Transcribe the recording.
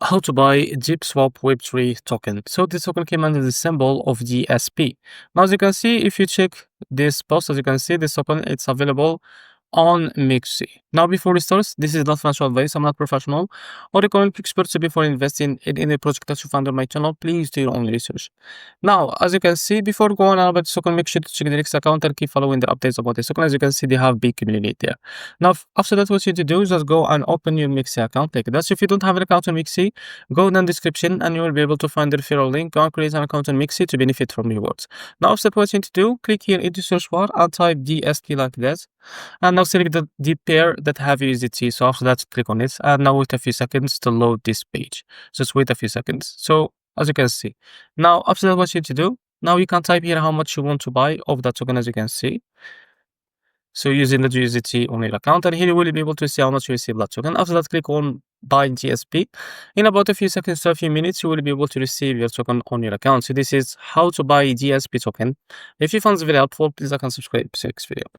how to buy DeepSwap Web3 token. So this token came under the symbol of DSP. Now, as you can see, if you check this post, as you can see, this token, it's available on Mexc. Now, before we start, this is not financial advice. I'm not professional or economic expert, so before investing in any project that you find on my channel, please do your own research. Now, as you can see, before going on about this token, make sure to check the next account and keep following the updates about this token. As you can see, they have big community there. Now, after that, what you need to do is just go and open your Mexc account like that. So if you don't have an account on Mexc, go down the description and you will be able to find the referral link. Go and create an account on Mexc to benefit from rewards. Now, after that, what you need to do, click here into search bar and type DSP like that. And now select the pair that have USDT. So after that, click on it and now wait a few seconds to load this page. Just wait a few seconds. So as you can see, now after that, what you need to do, now you can type here how much you want to buy of that token, as you can see. So using the USDT on your account, and here you will be able to see how much you receive that token. After that, click on buy DSP. In about a few seconds to a few minutes, you will be able to receive your token on your account. So this is how to buy DSP token. If you found this video helpful, please like and subscribe to the next video.